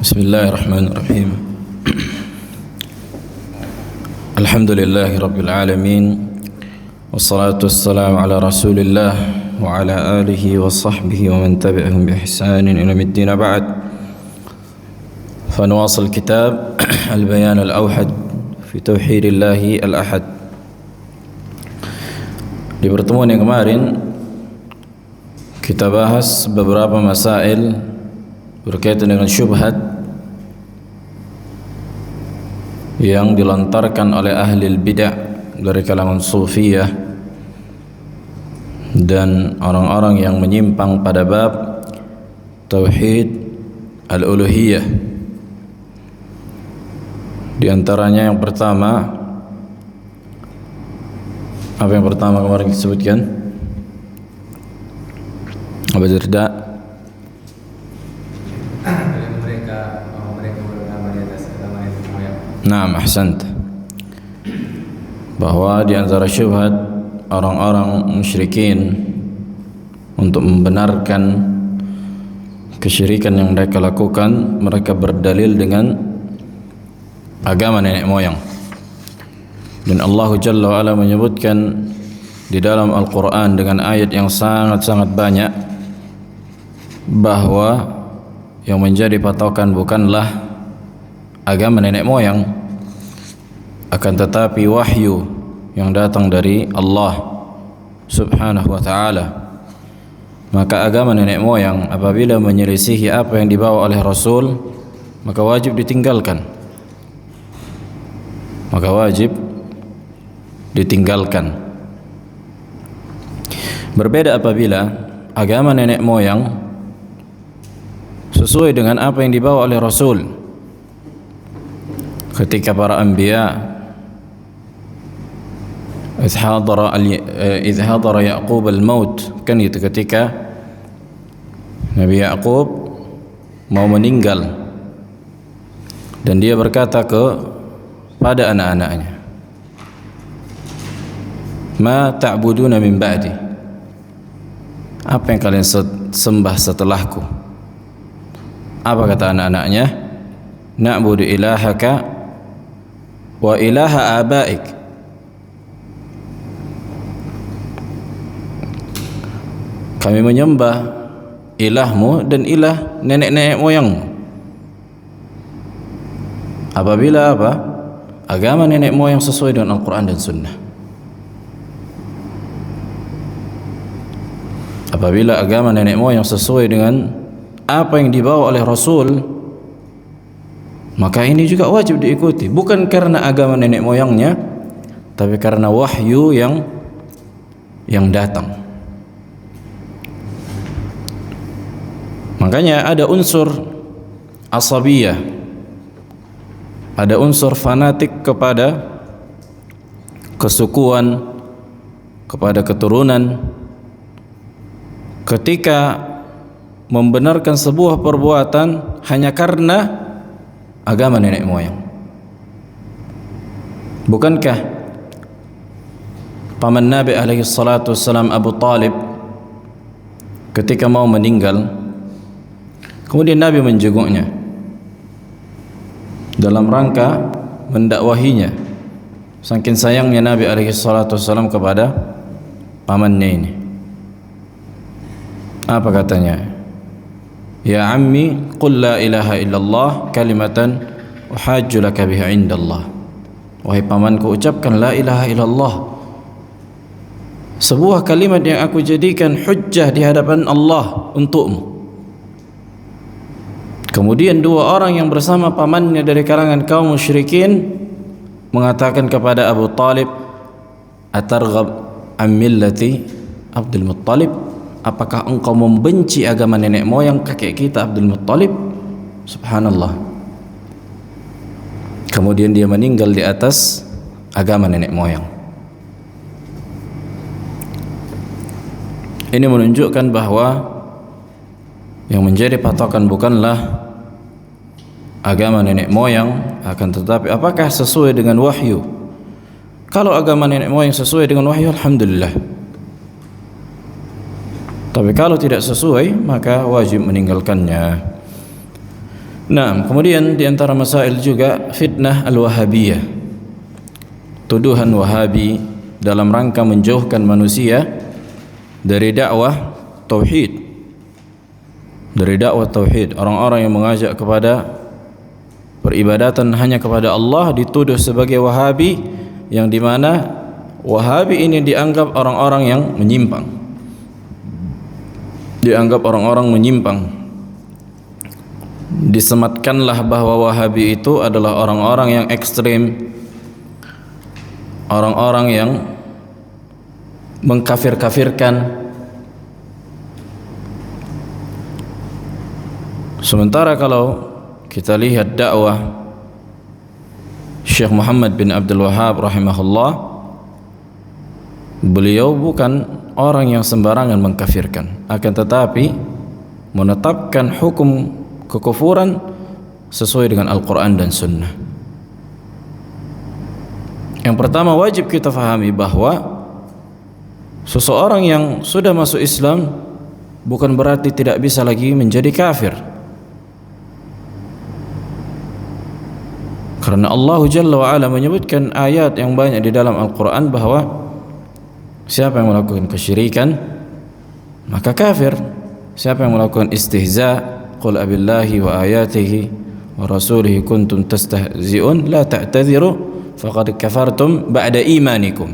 Bismillahirrahmanirrahim. Alhamdulillahi rabbil alamin. Wassalatu wassalamu ala Rasulillah wa ala alihi wa sahbihi wa man tabi'ahum bi ihsanin ila middin ba'd. Fanuwasil kitab Al-Bayan Al-Awhad fi Tauhidillahi Al-Ahad. Di pertemuan yang kemarin kita bahas beberapa masail berkaitan dengan syubhat yang dilontarkan oleh ahli bid'ah dari kalangan sufiyah dan orang-orang yang menyimpang pada bab tauhid al-uluhiyah. Di antaranya yang pertama, apa yang pertama kemarin disebutkan? Abu Darda. Naam, ahsant. Bahwa di antara syubhat orang-orang musyrikin untuk membenarkan kesyirikan yang mereka lakukan, mereka berdalil dengan agama nenek moyang. Dan Allah Jalla wa Ala menyebutkan di dalam Al-Quran dengan ayat yang sangat-sangat banyak bahwa yang menjadi patokan bukanlah agama nenek moyang, akan tetapi wahyu yang datang dari Allah Subhanahu wa ta'ala. Maka agama nenek moyang apabila menyelisihi apa yang dibawa oleh Rasul, maka wajib ditinggalkan. Berbeda apabila agama nenek moyang sesuai dengan apa yang dibawa oleh Rasul. Ketika para anbiya idh hadara Ya'qub al-maut, kan itu ketika Nabi Ya'qub mau meninggal dan dia berkata kepada anak-anaknya, ma ta'buduna min ba'di, apa yang kalian sembah setelahku? Apa kata anak-anaknya? Na'budu ilahaka wa ilaha abaik, kami menyembah ilahmu dan ilah nenek-nenek moyangmu. Apabila apa? Agama nenek moyang sesuai dengan Al-Quran dan Sunnah. Apabila agama nenek moyang sesuai dengan apa yang dibawa oleh Rasul, maka ini juga wajib diikuti. Bukan karena agama nenek moyangnya, tapi karena wahyu yang datang. Makanya ada unsur asabiyah, ada unsur fanatik kepada kesukuan, kepada keturunan, ketika membenarkan sebuah perbuatan hanya karena agama nenek moyang. Bukankah paman Nabi alaihi salatu wassalam Abu Talib ketika mau meninggal, kemudian Nabi menjenguknya dalam rangka mendakwahinya, saking sayangnya Nabi alaihi salatu wassalam kepada pamannya ini. Apa katanya? Ya ammi qul la ilaha illallah kalimatan uhajju laka biha indallah. Wahai pamanku, ucapkan la ilaha illallah, sebuah kalimat yang aku jadikan hujjah di hadapan Allah untukmu. Kemudian dua orang yang bersama pamannya dari kalangan kaum musyrikin mengatakan kepada Abu Talib, atarghab an millati Abdul Muttalib, apakah engkau membenci agama nenek moyang kakek kita Abdul Muttalib? Subhanallah. Kemudian dia meninggal di atas agama nenek moyang. Ini menunjukkan bahwa yang menjadi patokan bukanlah agama nenek moyang, akan tetapi apakah sesuai dengan wahyu. Kalau agama nenek moyang sesuai dengan wahyu, alhamdulillah. Tapi kalau tidak sesuai, maka wajib meninggalkannya. Nah, kemudian di antara masail juga fitnah al-Wahabiyah. Tuduhan Wahabi dalam rangka menjauhkan manusia dari dakwah tauhid. Dari dakwah tauhid, orang-orang yang mengajak kepada peribadatan hanya kepada Allah dituduh sebagai Wahabi, yang dimana Wahabi ini dianggap orang-orang yang menyimpang. Dianggap orang-orang menyimpang. Disematkanlah bahwa Wahabi itu adalah orang-orang yang ekstrim, orang-orang yang mengkafir-kafirkan. Sementara kalau kita lihat dakwah Syekh Muhammad bin Abdul Wahhab rahimahullah, beliau bukan orang yang sembarangan mengkafirkan, akan tetapi menetapkan hukum kekufuran sesuai dengan Al-Quran dan Sunnah. Yang pertama wajib kita fahami bahwa seseorang yang sudah masuk Islam bukan berarti tidak bisa lagi menjadi kafir. Karena Allah Jalla wa'ala menyebutkan ayat yang banyak di dalam Al-Quran bahwa siapa yang melakukan kesyirikan maka kafir. Siapa yang melakukan istihza, qul abillahi wa ayatihi wa rasulihi kuntum tastahzi'un la ta'tadhiru faqad kafartum ba'da imanikum.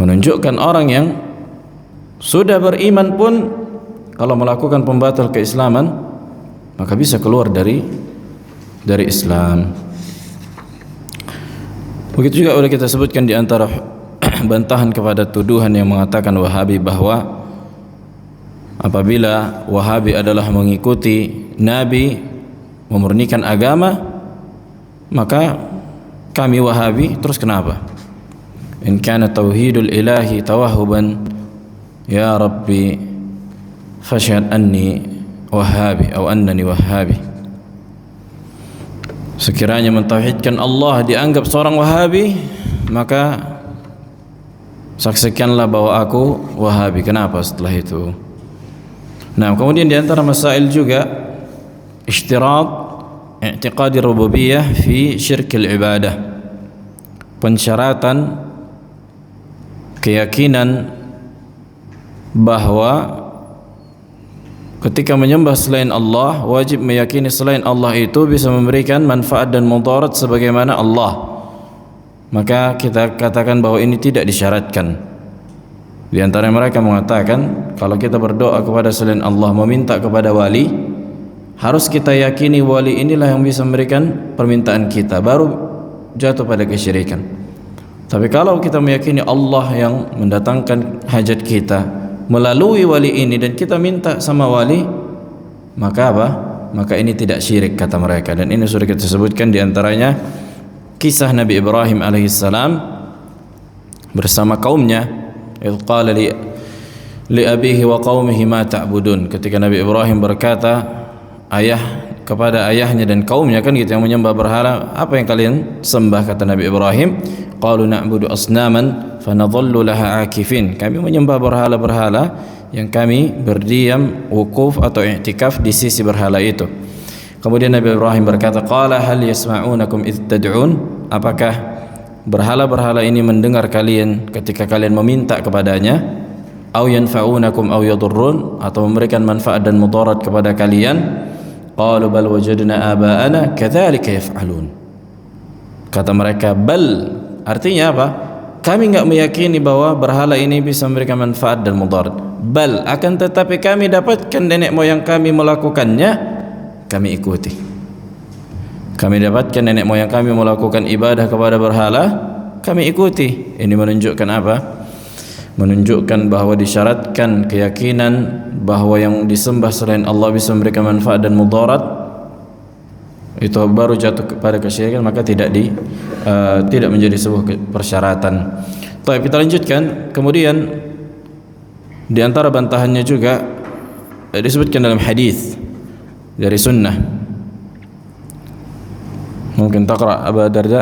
Menunjukkan orang yang sudah beriman pun kalau melakukan pembatal keislaman maka bisa keluar dari Islam. Begitu juga sudah kita sebutkan di antara bantahan kepada tuduhan yang mengatakan Wahabi bahwa apabila Wahabi adalah mengikuti Nabi, memurnikan agama, maka kami Wahabi terus kenapa? In kana tauhidul ilahi tawahuban ya Rabbi fashhad anni Wahabi atau annani Wahabi. Sekiranya mentauhidkan Allah dianggap seorang Wahabi, maka saksikanlah bahwa aku Wahabi. Kenapa setelah itu? Nah, kemudian di antara masail juga ishtirat i'tiqadi rububiyah fi syirkil ibadah. Pensyaratan keyakinan bahwa ketika menyembah selain Allah wajib meyakini selain Allah itu bisa memberikan manfaat dan mudarat sebagaimana Allah. Maka kita katakan bahwa ini tidak disyaratkan. Di antara mereka mengatakan kalau kita berdoa kepada selain Allah, meminta kepada wali, harus kita yakini wali inilah yang bisa memberikan permintaan kita, baru jatuh pada kesyirikan. Tapi kalau kita meyakini Allah yang mendatangkan hajat kita melalui wali ini dan kita minta sama wali, maka apa? Maka ini tidak syirik kata mereka. Dan ini sudah kita sebutkan di antaranya kisah Nabi Ibrahim alaihissalam bersama kaumnya. Idh qala li abihi wa qaumihi ma ta'budun. Ketika Nabi Ibrahim berkata kepada ayahnya dan kaumnya, kan gitu, yang menyembah berhala, apa yang kalian sembah? Kata Nabi Ibrahim, qalu na'budu asnaman fanadhallu laha akifin. Kami menyembah berhala-berhala yang kami berdiam wukuf atau i'tikaf di sisi berhala itu. Kemudian Nabi Ibrahim berkata, qala hal yasma'unakum idh tad'un. Apakah berhala-berhala ini mendengar kalian ketika kalian meminta kepadanya? Au yanfa'unakum au yadurrun, atau memberikan manfaat dan mudarat kepada kalian? Qalu bal wajadna aba'ana kadzalika yaf'alun. Kata mereka, bal, artinya apa? Kami enggak meyakini bahwa berhala ini bisa memberikan manfaat dan mudarat. Bal, akan tetapi kami dapatkan nenek moyang kami melakukannya, kami ikuti. Kami dapatkan nenek moyang kami melakukan ibadah kepada berhala, kami ikuti. Ini menunjukkan apa? Menunjukkan bahwa disyaratkan keyakinan bahwa yang disembah selain Allah bisa memberikan manfaat dan mudarat, itu baru jatuh kepada kesyirikan, maka tidak menjadi sebuah persyaratan. Baik, kita lanjutkan. Kemudian di antara bantahannya juga disebutkan dalam hadis dari sunnah. Mungkin taqra Abu Darda.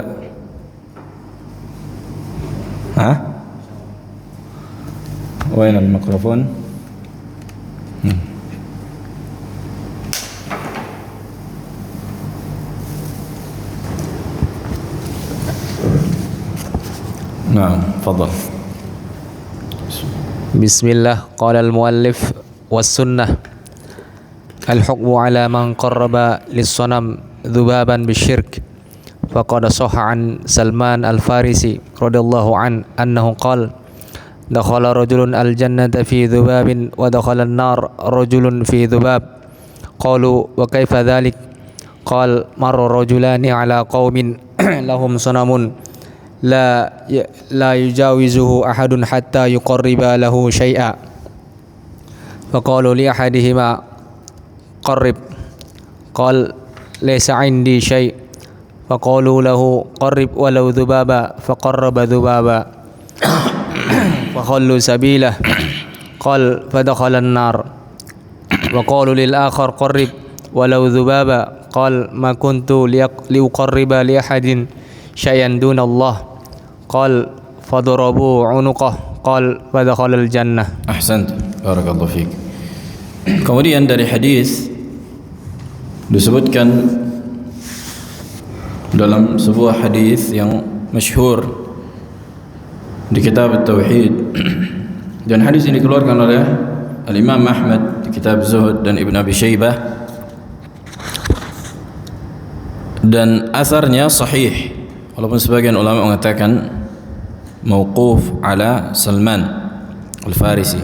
Wain al-mikrofon. Naam, fadhal. Bismillah. Qala al-muallif was-sunnah al-hukmu ala man qarraba lis-sanam dhubaban bisyirk. Faqad sahha an Salman al-Farisi radhiyallahu an annahu qala dakhala rajulun al-jannata fi dhubabin wa dakhala an-nar rajulun fi dhubab. Qalu wa kaifa dhalik? Qala marra rajulani ala qaumin lahum sanamun la yujawizuhu ahadun hatta yuqarriba lahu syai'a. Faqalu li ahadihima qarrib. Qala laysa 'indi syai'. Faqalu lahu qarrib walau dhubaba. Faqarraba dhubaba. Fakhallu sabilah. Qala fadakhala an-nar. Wa qalu lil akhar qarrib walau dhubaba. Qala ma kuntu liuqarriba li ahadin syai'an duna Allah. Qal fadarabu unuqah. Qal fadakhala al-jannah. Ahsant, barakallahu fiik. Kemudian dari hadis disebutkan dalam sebuah hadis yang masyhur di kitab Tauhid, dan hadis ini dikeluarkan oleh Al-Imam Ahmad di kitab Zuhud dan Ibn Abi Syaibah, dan asarnya sahih walaupun sebagian ulama mengatakan mauquf ala Salman al-Farisi.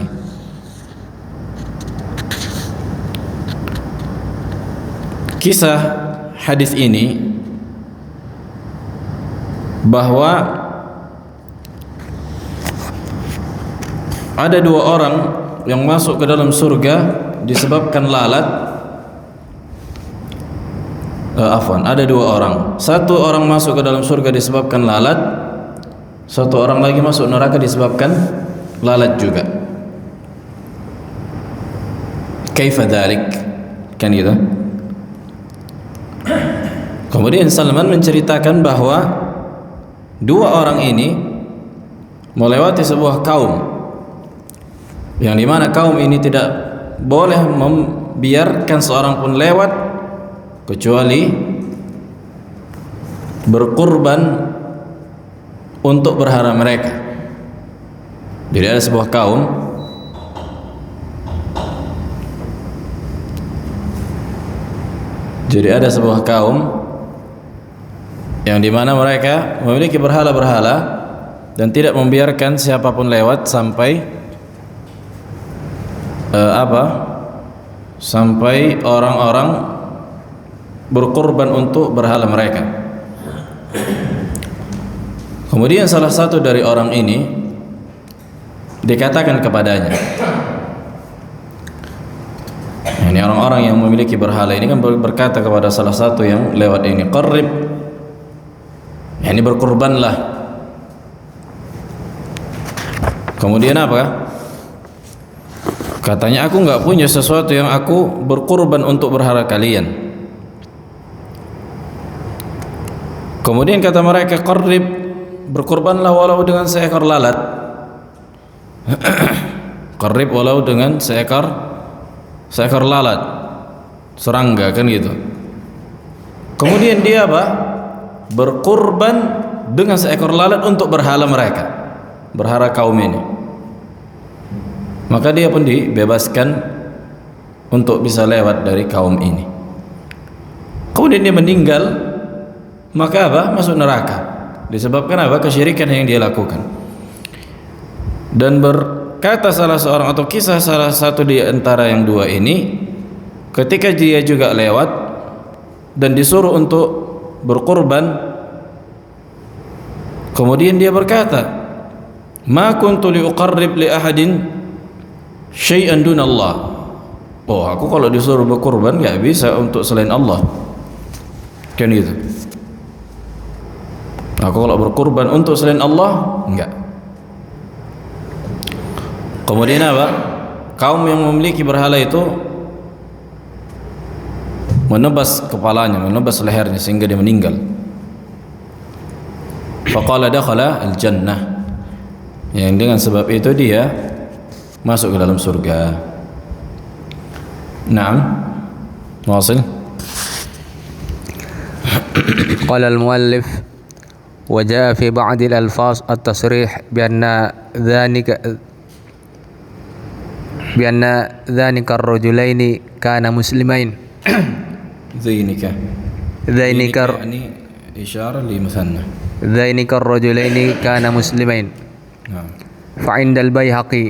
Kisah hadis ini bahwa ada dua orang yang masuk ke dalam surga disebabkan lalat. Ada dua orang. Satu orang masuk ke dalam surga disebabkan lalat, satu orang lagi masuk neraka disebabkan lalat juga. Kaifa dzalik? Kan gitu. Kemudian Salman menceritakan bahwa dua orang ini melewati sebuah kaum yang dimana kaum ini tidak boleh membiarkan seorang pun lewat kecuali berkurban untuk berhala mereka. Jadi ada sebuah kaum yang dimana mereka memiliki berhala-berhala dan tidak membiarkan siapapun lewat sampai sampai orang-orang berkorban untuk berhala mereka. Kemudian salah satu dari orang ini dikatakan kepadanya, ini orang-orang yang memiliki berhala ini kan berkata kepada salah satu yang lewat ini, qarrib, ini berkorbanlah. Kemudian apa? Katanya, aku enggak punya sesuatu yang aku berkorban untuk berhala kalian. Kemudian kata mereka, qarrib, berkorbanlah walau dengan seekor lalat. Qarrib walau dengan seekor lalat, serangga, kan gitu. Kemudian dia apa? Berkorban dengan seekor lalat untuk berhala mereka, berhala kaum ini. Maka dia pun dibebaskan untuk bisa lewat dari kaum ini. Kemudian dia meninggal, maka apa? Masuk neraka. Disebabkan apa? Kesyirikan yang dia lakukan. Dan berkata salah seorang, atau kisah salah satu di antara yang dua ini, ketika dia juga lewat dan disuruh untuk berkorban, kemudian dia berkata, ma kuntu liuqarrib li ahadin syai'an dunallah. Oh, aku kalau disuruh berkorban enggak bisa untuk selain Allah, kan gitu. Aku kalau berkorban untuk selain Allah enggak. Kemudian apa? Kaum yang memiliki berhala itu menebas kepalanya, menebas lehernya sehingga dia meninggal. Faqala dakhala al-jannah. Yang dengan sebab itu dia masuk ke dalam surga. Naam. Wasil. Qala al-muallif وجاء في بعض الألفاظ التصريح بأن ذلك الرجلين كان مسلمين. ذينك يعني إشارة لمثنى. ذينك الرجلين كان مسلمين. فعند البيهقي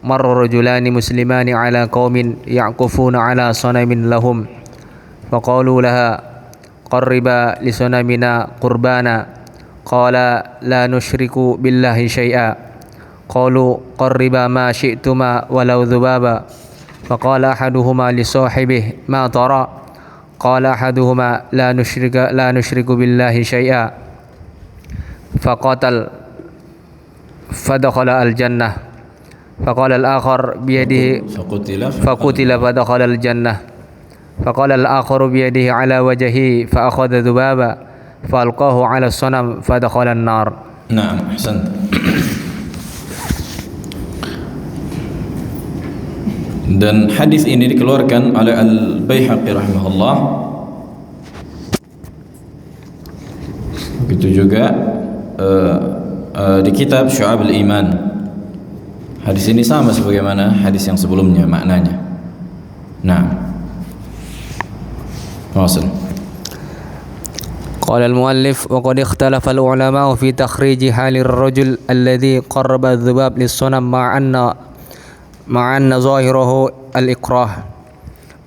مر رجلان مسلمان على قوم يعكفون على صنم لهم فقالوا لها قرب لصنمنا قربانا قال لا نشرك بالله شيئا قالوا قرب ما شئتما ولو ذبابا فقال أحدهما لصاحبه ما ترى قال أحدهما لا نشرك بالله شيئا فقتل فدخل الجنة فقال الآخر بيده فقتل فدخل الجنة فقال الآخر بيده على وجهه فأخذ ذبابا فألقاه على الصنم فدخل النار. نعم أحسنت. Dan hadis ini dikeluarkan oleh Al-Baihaqi rahimahullah. Begitu juga di kitab Syu'ab al-Iman. Hadis ini sama sebagaimana hadis yang sebelumnya maknanya. Nah. Wasil. قال المؤلف وقد اختلف العلماء في تخريج حال الرجل الذي قرب الذباب للصنم مع أن ظاهره الإكراه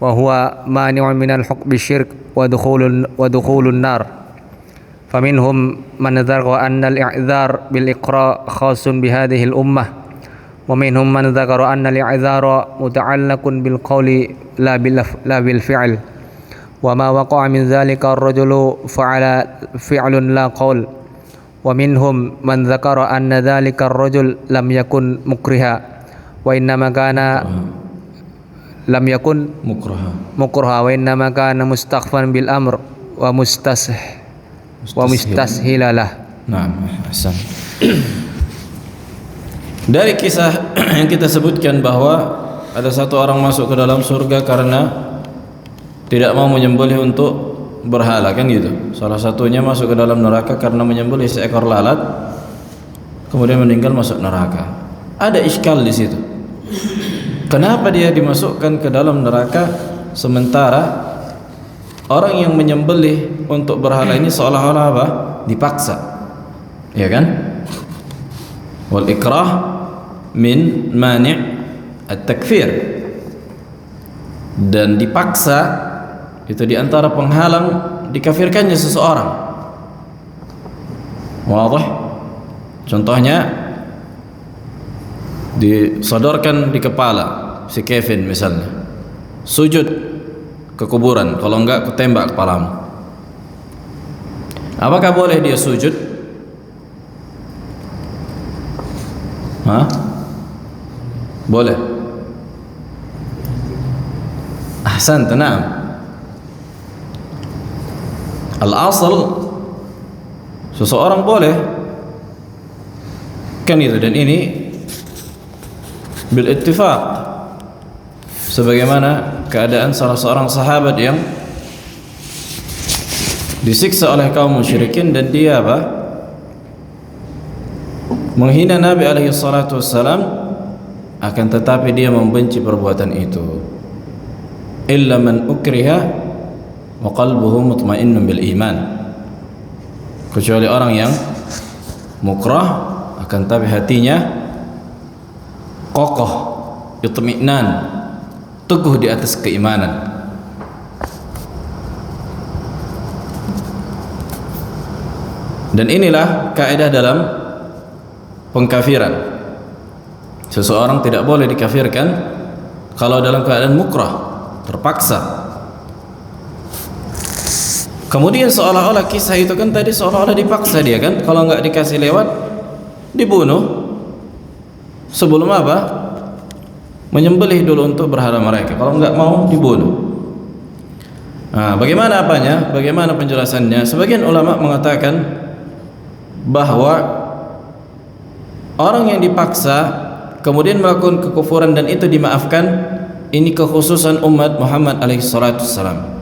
وهو مانع من الحكم بالشرك ودخول النار فمنهم من ذكر أن الإعذار بالإقرار خاص بهذه الأمة ومنهم من ذكر أن الإعذار متعلق بالقول لا بالفعل وما وقع من ذلك الرجل فعل لا قول ومنهم من ذكر أن ذلك الرجل لم يكن مكرها وإنما كان لم يكن مكرها وإنما كان مستخفا بالأمر ومستسهلا له. Nah, ahsan. Dari kisah yang kita sebutkan bahwa ada satu orang masuk ke dalam surga karena tidak mau menyembelih untuk berhala, kan gitu. Salah satunya masuk ke dalam neraka karena menyembelih seekor lalat, kemudian meninggal masuk neraka. Ada iskal di situ. Kenapa dia dimasukkan ke dalam neraka sementara orang yang menyembelih untuk berhala ini seolah-olah apa? Dipaksa. Ya kan? Wal ikrah min mani' at-takfir. Dan dipaksa itu diantara penghalang dikafirkannya seseorang. Wadah? Contohnya disodorkan di kepala si Kevin misalnya, sujud ke kuburan, kalau enggak kutembak kepalamu. Apakah boleh dia sujud? Boleh. Ahsan, tenang. Al-asal seseorang boleh, kan itu, dan ini bil ittifaq sebagaimana keadaan salah seorang sahabat yang disiksa oleh kaum musyrikin dan dia apa? Menghina Nabi alaihi salatu wassalam, akan tetapi dia membenci perbuatan itu. Illa man ukriha wa qalbuhu mutmainnun bil iman. Kecuali orang yang mukrah akan tapi hatinya kokoh, itmi'nan, teguh di atas keimanan. Dan inilah kaidah dalam pengkafiran. Seseorang tidak boleh dikafirkan kalau dalam keadaan mukrah, terpaksa. Kemudian seolah-olah kisah itu kan tadi seolah-olah dipaksa dia kan, kalau nggak dikasih lewat dibunuh. Sebelum apa? Menyembelih dulu untuk berhala mereka. Kalau nggak mau dibunuh. Nah, bagaimana apanya? Bagaimana penjelasannya? Sebagian ulama mengatakan bahwa orang yang dipaksa kemudian melakukan kekufuran dan itu dimaafkan, ini kekhususan umat Muhammad alaihi salatu wassalam.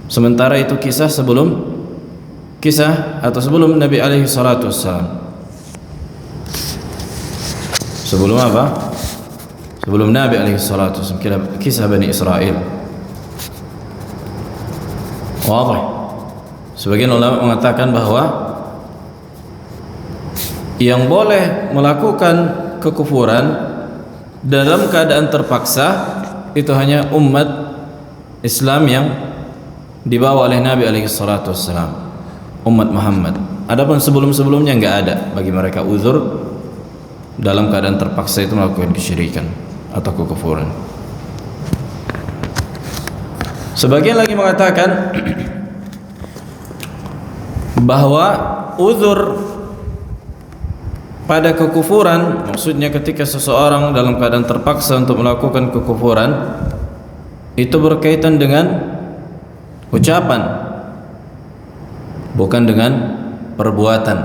Sementara itu kisah sebelum kisah atau sebelum Nabi alaihi salatu wassalam. Sebelum apa? Sebelum Nabi alaihi salatu wassalam, kisah Bani Israel. Wadah. Sebagian ulama mengatakan bahwa yang boleh melakukan kekufuran dalam keadaan terpaksa itu hanya umat Islam yang dibawa oleh Nabi alaihi salatu wassalam, umat Muhammad. Adapun sebelum-sebelumnya enggak ada bagi mereka uzur dalam keadaan terpaksa itu melakukan kesyirikan atau kekufuran. Sebagian lagi mengatakan bahwa uzur pada kekufuran, maksudnya ketika seseorang dalam keadaan terpaksa untuk melakukan kekufuran, itu berkaitan dengan ucapan, bukan dengan perbuatan.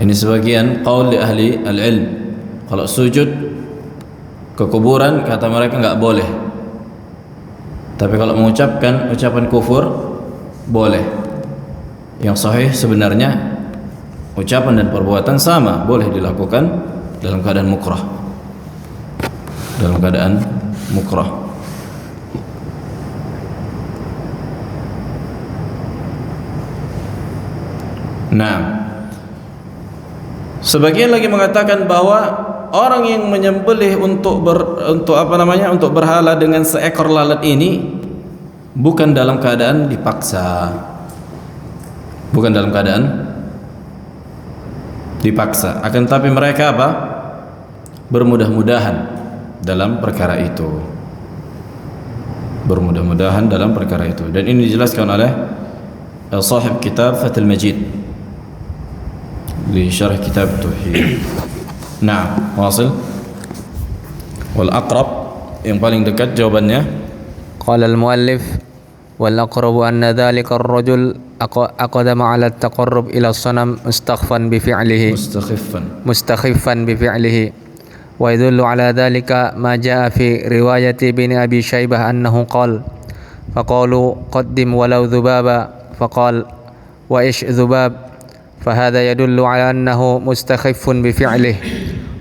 Ini sebagian qaul li ahli al-ilm. Kalau sujud ke kuburan kata mereka enggak boleh. Tapi kalau mengucapkan ucapan kufur boleh. Yang sahih sebenarnya ucapan dan perbuatan sama, boleh dilakukan dalam keadaan mukrah. Dalam keadaan mukrah. Nah, sebagian lagi mengatakan bahwa orang yang menyembelih untuk berhala dengan seekor lalat ini bukan dalam keadaan dipaksa. Bukan dalam keadaan dipaksa, akan tapi mereka apa? Bermudah-mudahan dalam perkara itu. Bermudah-mudahan dalam perkara itu. Dan ini dijelaskan oleh sahib kitab Fathul Majid di syarah kitab Tauhid. Nah, wasil. Wal aqrab, yang paling dekat jawabannya. Qala al-muallif wal aqrabu anna dhalika ar-rajul aqdama 'ala at-taqarrub ila as-sanam mustakhfan bi fi'lihi mustakhifan bi fi'lihi wa yadullu 'ala dhalika ma jaa'a fi riwayati bin Abi Syaibah annahu qala faqalu qaddim walau dhubaba faqala wa ish dhubab فهذا يدل على أنه مستخف بفعله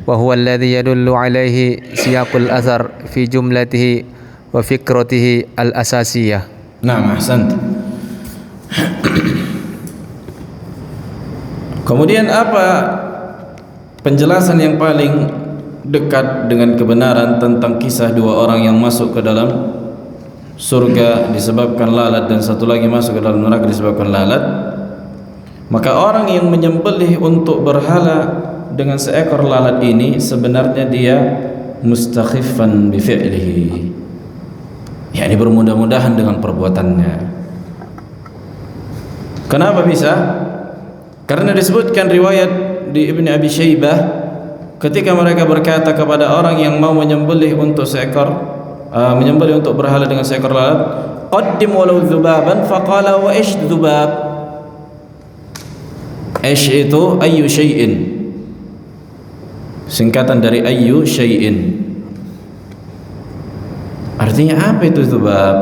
وهو الذي يدل عليه سياق الأثر في جملته وفكرته الأساسية. Nah, ahsant. Kemudian apa penjelasan yang paling dekat dengan kebenaran tentang kisah dua orang yang masuk ke dalam surga disebabkan lalat dan satu lagi masuk ke dalam neraka disebabkan lalat? Maka orang yang menyembelih untuk berhala dengan seekor lalat ini sebenarnya dia mustakhifan bi fi'lihi, yakni bermudah-mudahan dengan perbuatannya. Kenapa bisa? Karena disebutkan riwayat di Ibn Abi Syaibah ketika mereka berkata kepada orang yang mau menyembelih untuk menyembelih untuk berhala dengan seekor lalat, qaddim walau dzubaban faqala wa ish dzubab. Ish itu ayyu syai'in, singkatan dari ayyu syai'in. Artinya apa itu dzubab?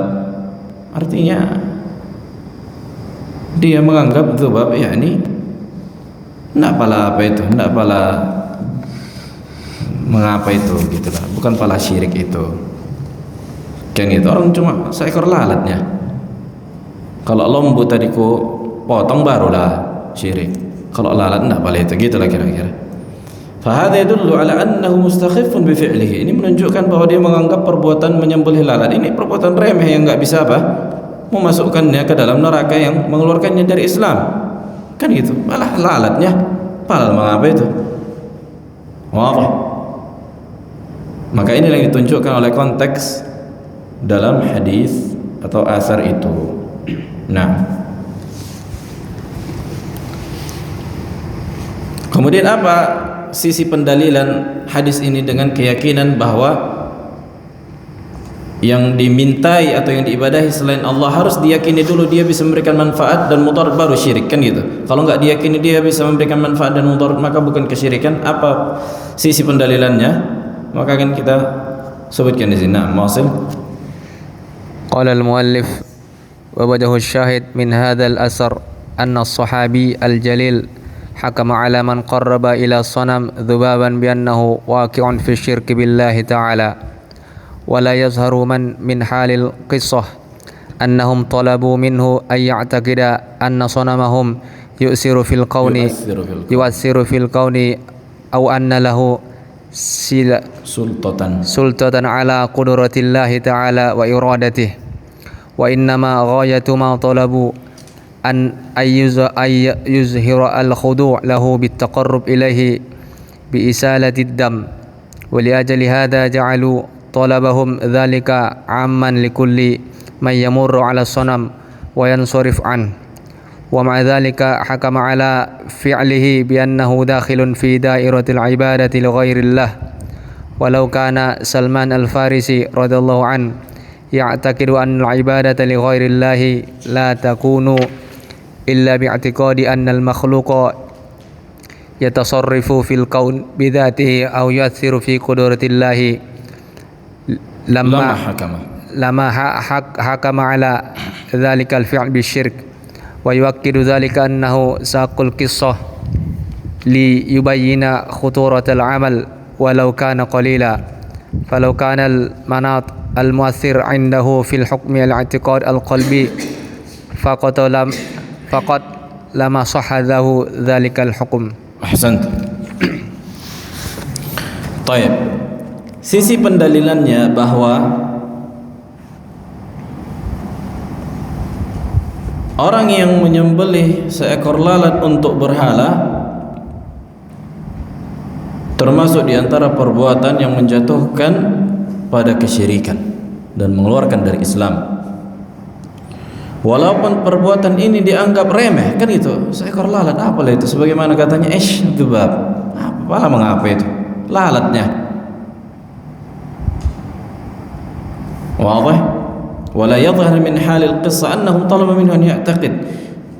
Artinya dia menganggap dzubab yakni enggak pala apa itu, enggak pala mengapa itu gitulah, bukan pala syirik itu. Kan itu orang cuma seekor lalatnya. Kalau lembu tadi ku potong barulah syirik. Kalau lalat enggak pala itu, gitulah kira-kira. Fahadha yadullu ala annahu mustakhiffun bi fi'lihi. Ini menunjukkan bahwa dia menganggap perbuatan menyembelih lalat ini perbuatan remeh yang enggak bisa apa? Memasukkannya ke dalam neraka yang mengeluarkannya dari Islam. Kan gitu. Malah lalatnya padahal mengapa itu? Wah. Maka inilah yang ditunjukkan oleh konteks dalam hadis atau asar itu. Nah, kemudian apa sisi pendalilan hadis ini dengan keyakinan bahwa yang dimintai atau yang diibadahi selain Allah harus diyakini dulu dia bisa memberikan manfaat dan mudarat, baru syirik, kan gitu. Kalau enggak diyakini dia bisa memberikan manfaat dan mudarat maka bukan kesyirikan. Apa sisi pendalilannya? Maka akan kita sebutkan di sini. Nah, maksud قال المؤلف ووجه الشاهد من هذا الأثر أن الصحابي الجليل حكم على من قرب إلى الصنم ذبابا بأنه واقع في الشرك بالله تعالى، ولا يظهر من حال القصة أنهم طلبوا منه أن يعتقد أن صنمهم يؤثر في الكون أو أن له سلطة على قدرة الله تعالى وإرادته، وإنما غاية ما طلبوا أن يظهر الخضوع له بالتقرب إليه بإسالة الدم، ولأجل هذا جعلوا طلبهم ذلك عاما لكل من يمر على الصنم وينصرف عنه، ومع ذلك حكم على فعله بأنه داخل في دائرة العبادة لغير الله. ولو كان سلمان الفارسي رضي الله عنه يعتقد أن العبادة لغير الله لا تكون إلا باعتقاد أن المخلوق يتصرف في الكون بذاته أو يؤثر في قدرة الله لما حكم على ذلك الفعل بالشرك. ويؤكد ذلك أنه ساق القصة ليبين خطورة العمل ولو كان قليلا، فلو كان المناط المؤثر عنده في الحكم الاعتقاد القلبي فقط لما صح له ذلك الحكم. Ahsant. Taib. Sisi pendalilannya bahwa orang yang menyembelih seekor lalat untuk berhala termasuk di antara perbuatan yang menjatuhkan pada kesyirikan dan mengeluarkan dari Islam. Walaupun perbuatan ini dianggap remeh, kan itu seekor lalat apalah itu, sebagaimana katanya dzubab, apalah mengapa itu lalatnya. Wadih? Wala yadhhar min halil qissah annahum talaba minhu an ya'taqid.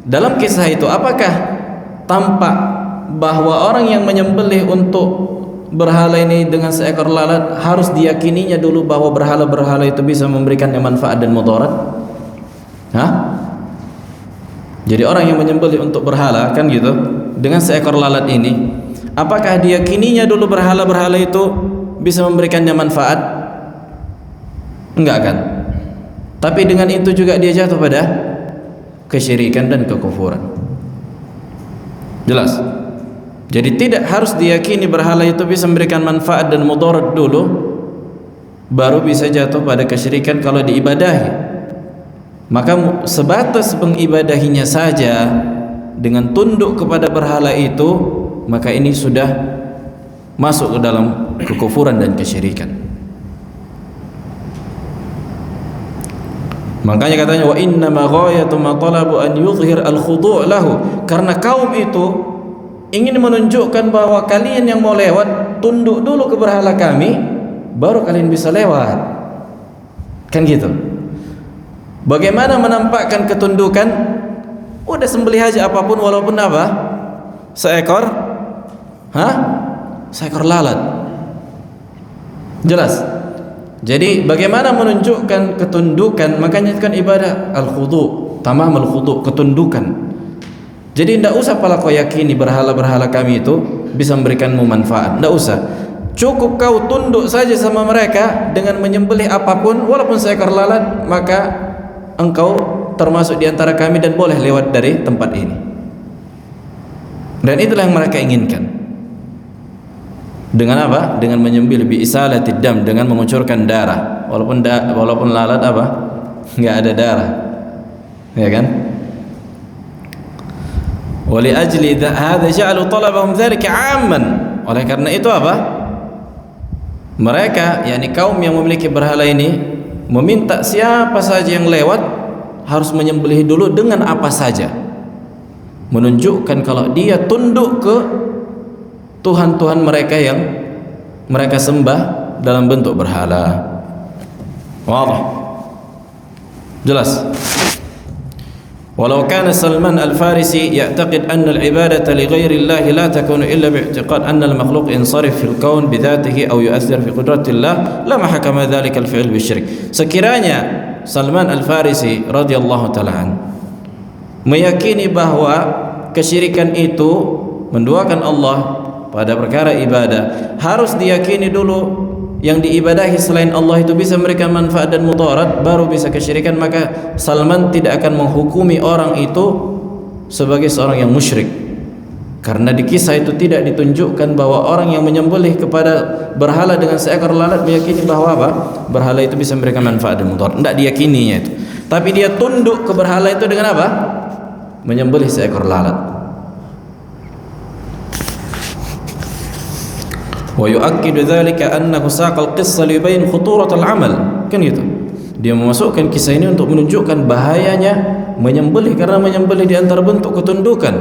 Dalam kisah itu apakah tampak bahwa orang yang menyembelih untuk berhala ini dengan seekor lalat harus diyakininya dulu bahwa berhala-berhala itu bisa memberikannya manfaat dan mudarat? Jadi orang yang menyembelih untuk berhala, kan gitu, dengan seekor lalat ini, apakah diyakininya dulu berhala-berhala itu bisa memberikannya manfaat? Enggak kan? Tapi dengan itu juga dia jatuh pada kesyirikan dan kekufuran. Jelas? Jadi tidak harus diyakini berhala itu bisa memberikan manfaat dan mudarat dulu, baru bisa jatuh pada kesyirikan kalau diibadahi. Maka sebatas pengibadahinya saja dengan tunduk kepada berhala itu, maka ini sudah masuk ke dalam kekufuran dan kesyirikan. Makanya katanya wa inna ma ghayatu ma talabu an yuzhir al-khudu' lahu, karena kaum itu ingin menunjukkan bahwa kalian yang mau lewat tunduk dulu ke berhala kami, baru kalian bisa lewat, kan gitu. Bagaimana menampakkan ketundukan? Udah sembelih aja apapun, walaupun apa? Seekor seekor lalat. Jelas? Jadi bagaimana menunjukkan ketundukan? Makanya itu kan ibadah al-khudu', tamamul khudu', ketundukan. Jadi tidak usah pala kau yakini berhala-berhala kami itu bisa memberikanmu manfaat. Tidak usah. Cukup kau tunduk saja sama mereka dengan menyembelih apapun, walaupun seekor lalat, maka engkau termasuk di antara kami dan boleh lewat dari tempat ini. Dan itulah yang mereka inginkan. Dengan apa? Dengan menyembelih bi isalatid dam, dengan mengucurkan darah. Walaupun lalat apa? Enggak ada darah. Ya kan? Wali ajli hadza ja'alu talabahum dzalika 'amman. Oleh karena itu apa? Mereka, yakni kaum yang memiliki berhala ini, meminta siapa saja yang lewat harus menyembelih dulu dengan apa saja, menunjukkan kalau dia tunduk ke Tuhan-Tuhan mereka yang mereka sembah dalam bentuk berhala. Wadah? Jelas? Walau kana Salman al-Farisi ya'taqid anna al-ibadata li ghairi Allah la takunu illa bi'tiqad anna al-makhluq insarif fil kaun bidhatihi aw yu'athir fi qudratillah lama hakama dhalika al-fi'l bisyirk. Sekiranya Salman Al-Farisi radhiyallahu taala an meyakini bahwa kesyirikan itu menduakan Allah pada perkara ibadah harus diyakini dulu yang diibadahi selain Allah itu bisa memberikan manfaat dan mudarat, baru bisa kesyirikan. Maka Salman tidak akan menghukumi orang itu sebagai seorang yang musyrik, karena di kisah itu tidak ditunjukkan bahwa orang yang menyembelih kepada berhala dengan seekor lalat meyakini bahwa apa? Berhala itu bisa memberikan manfaat dan mudarat. Tidak diyakininya itu, tapi dia tunduk ke berhala itu dengan apa? Menyembelih seekor lalat. Wa yu'akkidu dzalika annahu saqal qissa li yubayyin khuturatal amal. Kan gitu. Dia memasukkan kisah ini untuk menunjukkan bahayanya menyembelih, karena menyembelih di antara bentuk ketundukan.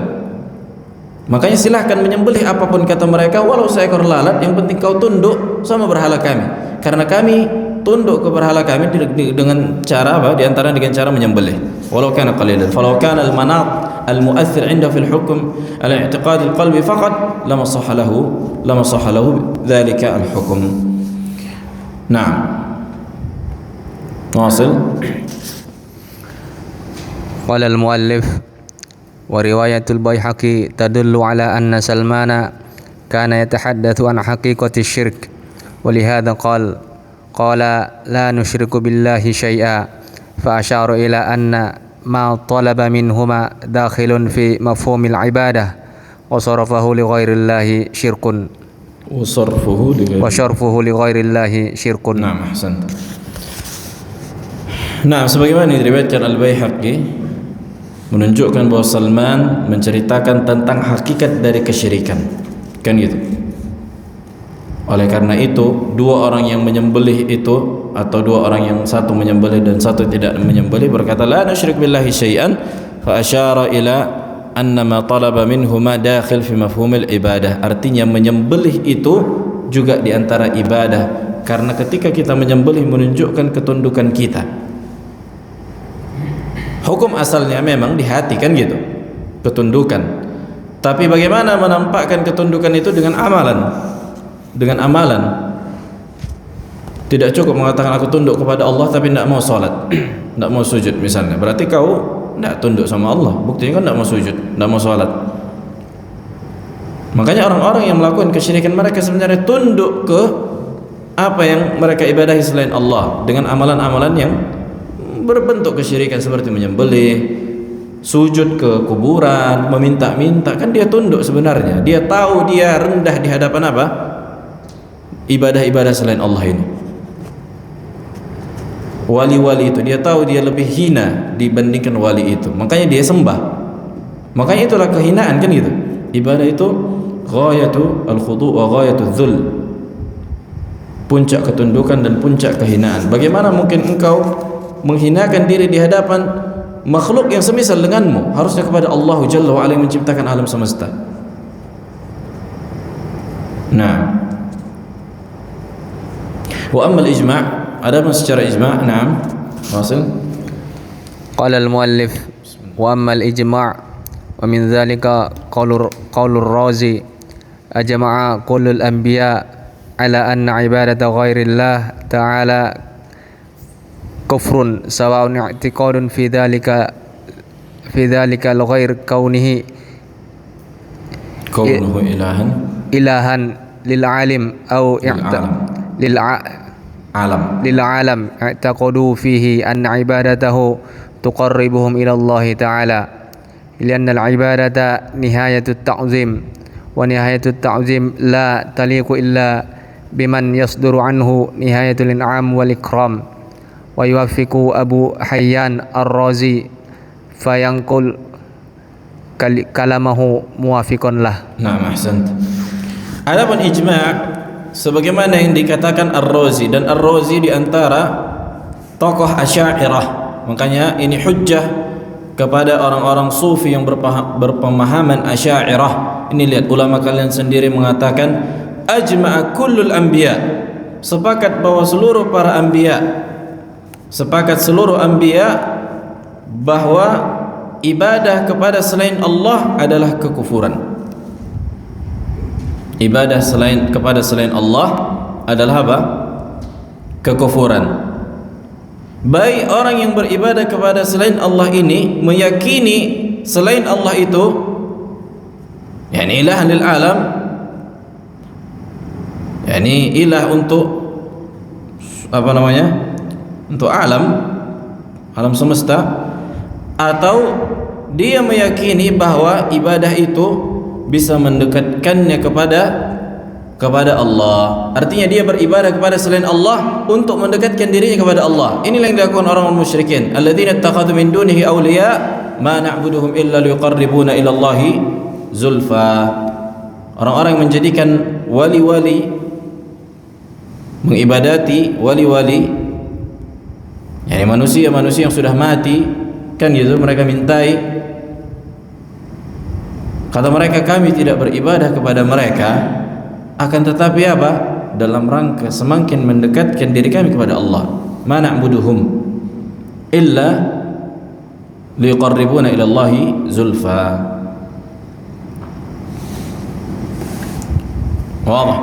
Makanya silahkan menyembelih apapun kata mereka, walau seekor lalat, yang penting kau tunduk sama berhala kami. Karena kami tunduk ke berhala kami dengan cara apa? Di antara dengan cara menyembelih. Walau kana qalilan, falau kana al-manat al-mu'athir 'inda fil hukm al-i'tiqad al-qalbi faqat lama sahha lahu dhalika al-hukm. Naam. واصل. قال المؤلف ورواية البيهقي تدل على أن سلمان كان يتحدث عن حقيقة الشرك ولهذا قال لا نشرك بالله شيئا فأشار إلى أن ما طلب منهما داخل في مفهوم العبادة وصرفه لغير الله شرك وصرفه لغير الله شرك. نعم أحسنت. Nah, sebagaimana diriwayatkan Al-Baihaqi menunjukkan bahwa Salman menceritakan tentang hakikat dari kesyirikan, kan gitu. Oleh karena itu, dua orang yang menyembelih itu, atau dua orang yang satu menyembelih dan satu tidak menyembelih, berkata la nusyrik billahi syai'an, fa asyara ila anna ma talaba minhuma dakhil fi mafhumil ibadah. Artinya menyembelih itu juga di antara ibadah, karena ketika kita menyembelih menunjukkan ketundukan kita. Hukum asalnya memang di hati, kan gitu, ketundukan. Tapi bagaimana menampakkan ketundukan itu dengan amalan? Dengan amalan. Tidak cukup mengatakan aku tunduk kepada Allah tapi tidak mau salat, tidak mau sujud misalnya. Berarti kau tidak tunduk sama Allah. Buktinya kan tidak mau sujud, tidak mau salat. Makanya orang-orang yang melakukan kesyirikan, mereka sebenarnya tunduk ke apa yang mereka ibadahi selain Allah dengan amalan-amalan yang berbentuk kesyirikan seperti menyembelih, sujud ke kuburan, meminta-minta. Kan dia tunduk sebenarnya. Dia tahu dia rendah di hadapan apa? Ibadah-ibadah selain Allah ini. Wali-wali itu dia tahu dia lebih hina dibandingkan wali itu, makanya dia sembah. Makanya itulah kehinaan, kan gitu. Ibadah itu ghayatu al-khudu' wa ghayatu dzul, puncak ketundukan dan puncak kehinaan. Bagaimana mungkin engkau menghinakan diri di hadapan makhluk yang semisal denganmu? Harusnya kepada Allah Jalla wa Ala yang menciptakan alam semesta. Nah, wa amma al-ijma', adapun secara ijma', na'am, wasil. Qala al-muallif wa amma al-ijma' wa min dhalika qaulur razi ajma'a kullul anbiya ala anna ibadata ghairillah ta'ala kufrun sawa'un i'tiqadun fi dhalika al-ghair kaunihi ilahan lil alim aw lil alam i'taqadu fihi anna ibadatahu tuqarribuhum ila Allah ta'ala lianna al-ibadata nihayatut ta'zim wa nihayatut ta'zim la taliqu illa biman yasduru anhu nihayatul in'am wal ikram. Wa yuwaffiqu Abu Hayyan Ar-Razi fayanqul kalamahu muwafiqan lah. Naam, ahsant. Adapun ijma' sebagaimana yang dikatakan Ar-Razi, dan Ar-Razi di antara tokoh Asy'ariyah. Makanya ini hujjah kepada orang-orang sufi yang berpemahaman Asy'ariyah. Ini lihat, ulama kalian sendiri mengatakan ajma'a kullul anbiya, sepakat bahwa seluruh para anbiya, sepakat seluruh anbiya bahwa ibadah kepada selain Allah adalah kekufuran. Ibadah kepada selain Allah adalah apa? Kekufuran. baik orang yang beribadah kepada selain Allah ini meyakini selain Allah itu yani ilah lil alam, yani ilah untuk apa namanya, untuk alam semesta, atau dia meyakini bahwa ibadah itu bisa mendekatkannya kepada Allah. Artinya dia beribadah kepada selain Allah untuk mendekatkan dirinya kepada Allah. Inilah yang dilakukan orang musyrikin. Alladzina ittakhadhu min dunihi awliya ma na'buduhum illa liqarribuna ila Allahi zulfa. Orang-orang yang menjadikan wali-wali, mengibadati wali-wali, yani manusia-manusia yang sudah mati, kan gitu, mereka mintai. Kata mereka, kami tidak beribadah kepada mereka, akan tetapi apa? Dalam rangka semakin mendekatkan diri kami kepada Allah. Ma na'buduhum illa liqarribuna ila Allahi zulfa. Wadah?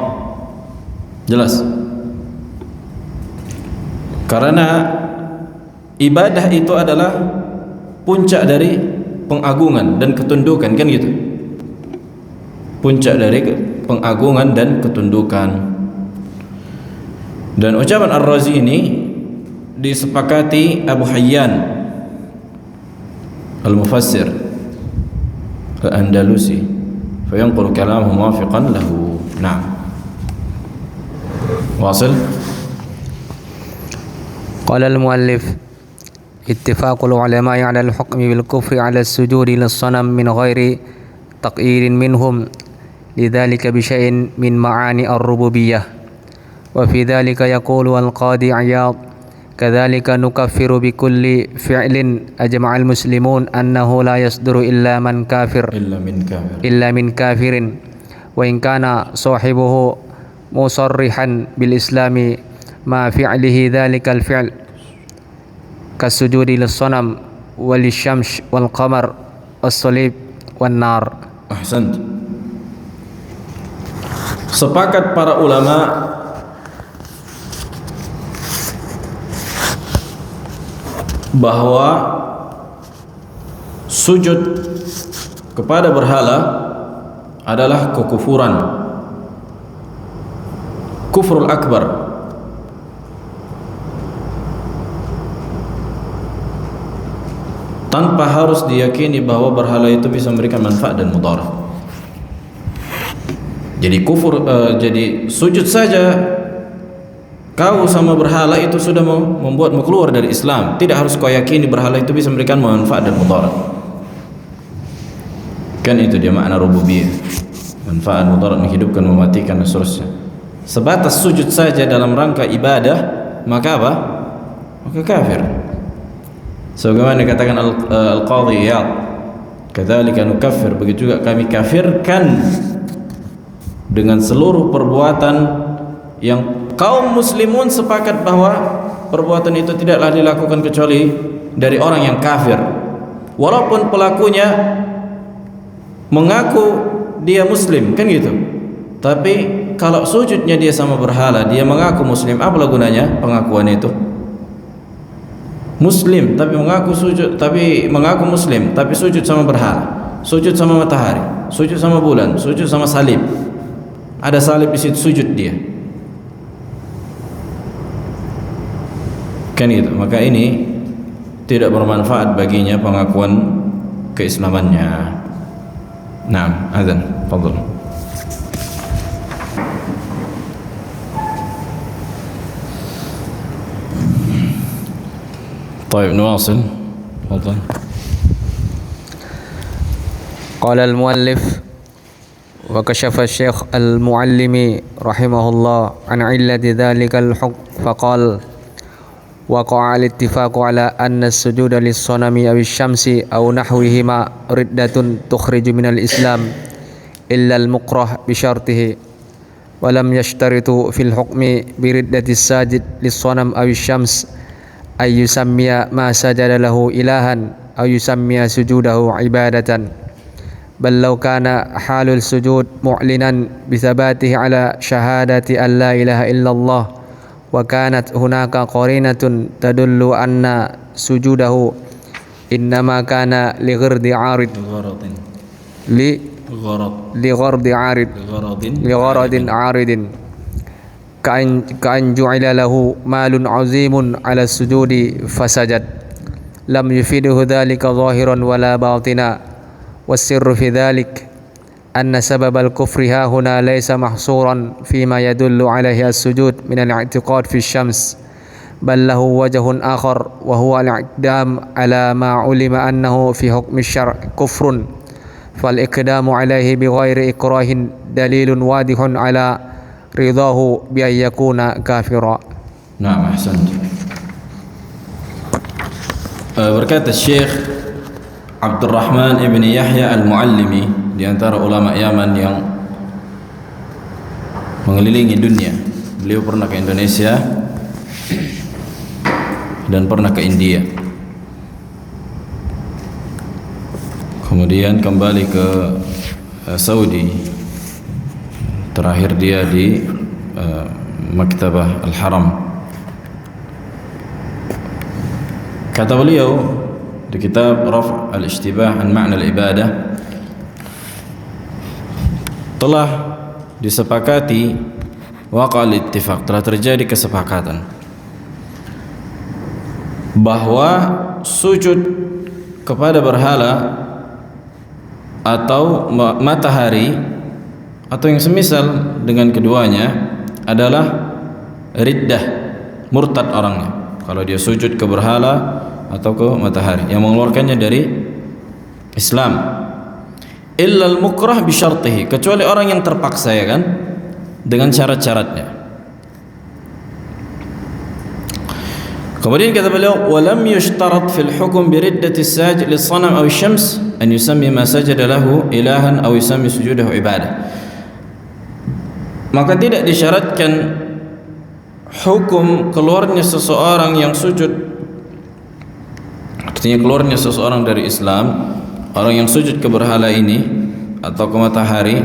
Jelas? Karena ibadah itu adalah puncak dari pengagungan dan ketundukan, kan gitu. Puncak dari pengagungan dan ketundukan. Dan ucapan Ar-Razi ini disepakati Abu Hayyan Al-Mufassir Al-Andalusi, fayanqulu kalamuhu muwafiqan lahu. Naam. Wasil. قال المؤلف اتفاق العلماء على الحكم بالكفر على السجود للصنم من غير تقييد منهم لذلك بشيء من معاني الربوبية. وفي ذلك يقول القاضي عياض كذلك نكفر بكل فعل أجمع المسلمون أنه لا يصدر إلا من كافر وإن كان صاحبه مصرحا بالإسلام مع فعله ذلك الفعل كالسجود للصنم وللشمس والقمر والصليب والنار. Ahsant. Sepakat para ulama bahwa sujud kepada berhala adalah kekufuran, kufrul akbar. Tanpa harus diyakini bahwa berhala itu bisa memberikan manfaat dan mudarat. Jadi kufur, jadi sujud saja kau sama berhala itu sudah membuatmu keluar dari Islam. Tidak harus kau yakini berhala itu bisa memberikan manfaat dan mudarat. Kan itu dia makna rububiyah. Manfaat, mudarat, menghidupkan, mematikan dan seterusnya. Sebatas sujud saja dalam rangka ibadah, maka apa? Maka kafir. Sebagaimana dikatakan Al-Qadhi Iyad, kadzalika nukaffir, begitu juga kami kafirkan dengan seluruh perbuatan yang kaum muslimun sepakat bahwa perbuatan itu tidaklah dilakukan kecuali dari orang yang kafir, walaupun pelakunya mengaku dia muslim, kan gitu. Tapi kalau sujudnya dia sama berhala, dia mengaku muslim, apa gunanya pengakuan itu? Muslim tapi mengaku sujud, tapi mengaku muslim tapi sujud sama berhala, sujud sama matahari, sujud sama bulan, sujud sama salib. Ada salib di situ, sujud dia. Kan itu. Maka ini tidak bermanfaat baginya pengakuan keislamannya. Naam, azan, fadhil. طيب نواصل. تفضل. قال المؤلف وكشف الشيخ المعلمي رحمه الله عن علة ذلك الحكم فقال وقع الاتفاق على أن السجود للصنم أو الشمس أو نحوهما ردة تخرج من الإسلام إلا المكره بشرطه ولم يشترطوا في الحكم بردة الساجد للصنم أو الشمس أن يسمي ما سجد له إلها أو يسمي سجوده عبادة بل لو كان حال السجود معلنا بثباته على شهادة أن لا إله إلا الله وكانت هناك قرينة تدل أن سجوده إنما كان لغرض عارض لغرض عارض لغرض عارض كأن جعل له مال عظيم على السجود فسجد لم يفيده ذلك ظاهرا ولا باطنا والسر في ذلك أن سبب الكفر ها هنا ليس محصورا فيما يدل عليه السجود من الاعتقاد في الشمس بل له وجه آخر وهو الإقدام على ما علم أنه في حكم الشرع كفر فالإقدام عليه بغير إكراه دليل واضح على رضاه بأن يكون كافرا. نعم أحسنت. Berkata Syekh Abdurrahman ibn Yahya al-Muallimi, di antara ulama Yaman yang mengelilingi dunia. Beliau pernah ke Indonesia dan pernah ke India. Kemudian kembali ke Saudi. Terakhir dia di Maktabah Al-Haram. Kata beliau di kitab Raf' al-Ishtibah an Ma'na al-Ibadah, telah disepakati waqa'al ittifaq, telah terjadi kesepakatan bahwa sujud kepada berhala atau matahari atau yang semisal dengan keduanya adalah riddah, murtad orangnya kalau dia sujud ke berhala atau ke matahari, yang mengeluarkannya dari Islam. Illal mukrah bi syartihi, kecuali orang yang terpaksa, ya kan, dengan syarat-syaratnya. Kemudian kata beliau, walam yushtarat fil hukm bi riddati sajid lis-sanam aw syams an yusammi ma sajada lahu ilahan aw yusammi sujudahu ibadah. Maka tidak disyaratkan hukum keluarnya seseorang yang sujud, artinya keluarnya seseorang dari Islam, orang yang sujud ke berhala ini atau ke matahari,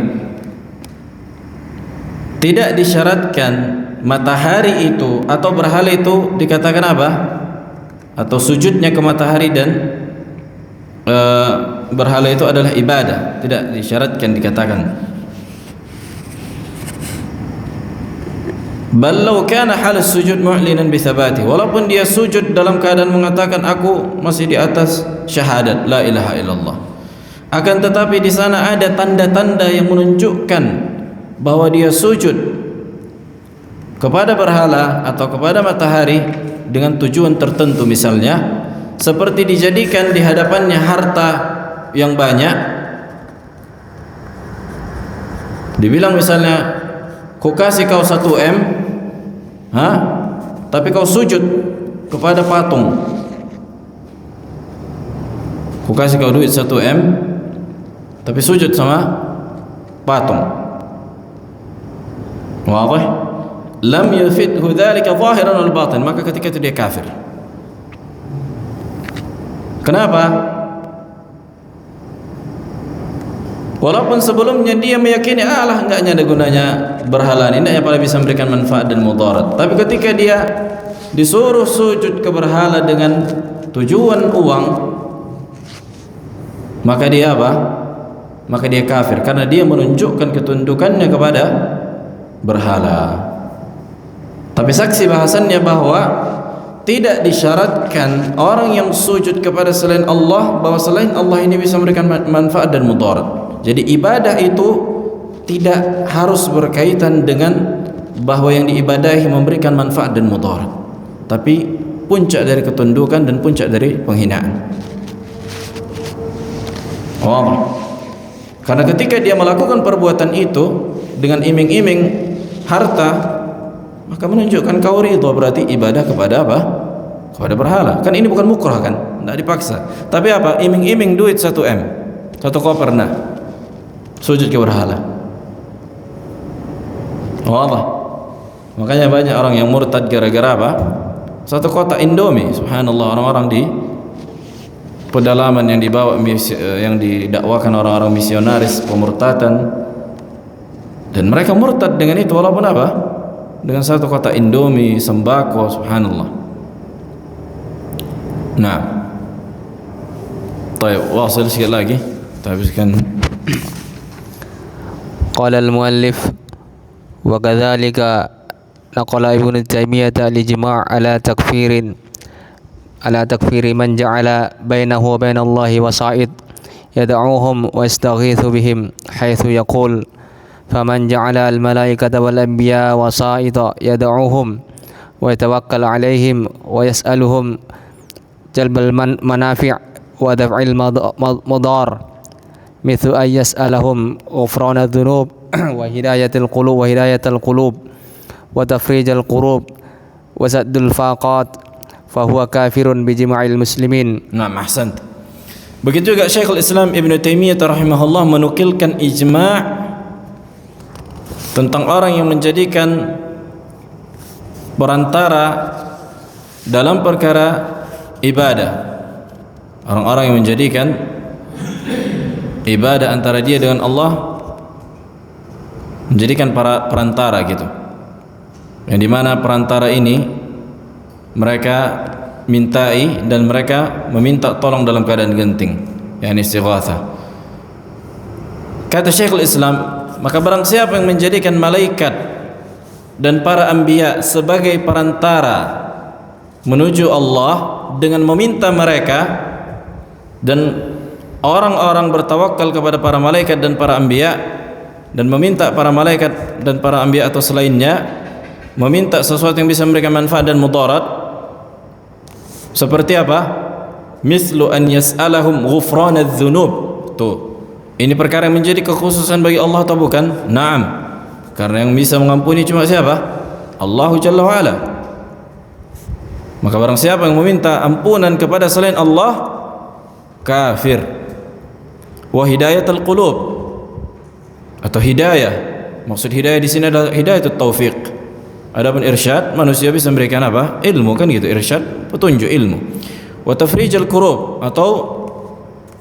tidak disyaratkan matahari itu atau berhala itu dikatakan apa? Atau sujudnya ke matahari dan berhala itu adalah ibadah, tidak disyaratkan dikatakan. Bal law kana hal sujud mu'linan bi thabati, walaupun dia sujud dalam keadaan mengatakan aku masih di atas syahadat la ilaha illallah, akan tetapi di sana ada tanda-tanda yang menunjukkan bahwa dia sujud kepada berhala atau kepada matahari dengan tujuan tertentu, misalnya seperti dijadikan di hadapannya harta yang banyak, dibilang misalnya ku kasih kau 1 M, tapi kau sujud kepada patung. Ku kasih kau duit 1 M, tapi sujud sama patung. Wadih? Lam yufidhu dzalika zahiran wal batin, maka ketika itu dia kafir. Kenapa? Walaupun sebelumnya dia meyakini Allah enggaknya ada gunanya berhala ini, enggaknya pada bisa memberikan manfaat dan mudarat. Tapi ketika dia disuruh sujud ke berhala dengan tujuan uang, maka dia apa? Maka dia kafir karena dia menunjukkan ketundukannya kepada berhala. Tapi saksi bahasannya bahwa tidak disyaratkan orang yang sujud kepada selain Allah bahwa selain Allah ini bisa memberikan manfaat dan mudarat. Jadi ibadah itu tidak harus berkaitan dengan bahwa yang diibadahi memberikan manfaat dan mudarat, tapi puncak dari ketundukan dan puncak dari penghinaan. Karena ketika dia melakukan perbuatan itu dengan iming-iming harta, maka menunjukkan kau ridho, berarti ibadah kepada apa? Kepada berhala. Kan ini bukan mukrah, kan? Tidak dipaksa. Tapi apa? Iming-iming duit 1 M, 1 koper, nah sujud ke berhala. Wadah. Makanya banyak orang yang murtad gara-gara apa? 1 kotak Indomie. Subhanallah, orang-orang di pedalaman yang dibawa, yang didakwakan orang-orang misionaris pemurtadan, dan mereka murtad dengan itu walaupun apa? dengan satu kotak Indomie, sembako, subhanallah. Nah, baik, wasil sikit lagi. Kita habiskan. قال المؤلف وكذلك نقل ابن تيمية الإجماع على تكفير من جعل بينه وبين الله وسائط يدعوهم ويستغيث بهم حيث يقول فمن جعل الملائكة والأنبياء وسائط يدعوهم ويتوكل عليهم ويسألهم جلب المنافع ودفع المضار مثل أن يسألهم غفران الذنوب وهداية القلوب وتفريج الكروب وسد الفاقات فهو كافر بجماع المسلمين. Nah, ahsant. Begitu juga Syekhul Islam Ibn Taimiyah rahimahullah menukilkan ijma' tentang orang yang menjadikan perantara dalam perkara ibadah. Orang-orang yang menjadikan ibadah antara dia dengan Allah, menjadikan para perantara gitu, yang dimana perantara ini mereka mintai dan mereka meminta tolong dalam keadaan genting, yakni istighatsah. Kata Syekhul Islam, maka barang siapa yang menjadikan malaikat dan para anbiya sebagai perantara menuju Allah dengan meminta mereka, dan orang-orang bertawakal kepada para malaikat dan para anbiya dan meminta para malaikat dan para anbiya atau selainnya, meminta sesuatu yang bisa memberikan manfaat dan mudarat, seperti apa? Mislu an yas'alahum ghufran adz-dzunub. Tuh, ini perkara yang menjadi kekhususan bagi Allah atau bukan? Naam. Karena yang bisa mengampuni cuma siapa? Allahu Jalla wa Ala. Maka barang siapa yang meminta ampunan kepada selain Allah, kafir. Wa hidayatul qulub, atau hidayah. Maksud hidayah di sini adalah hidayatut taufiq. Adapun irsyad, manusia bisa memberikan apa? Ilmu, kan gitu. Irsyad, petunjuk ilmu. Wa tafrijal kurub, atau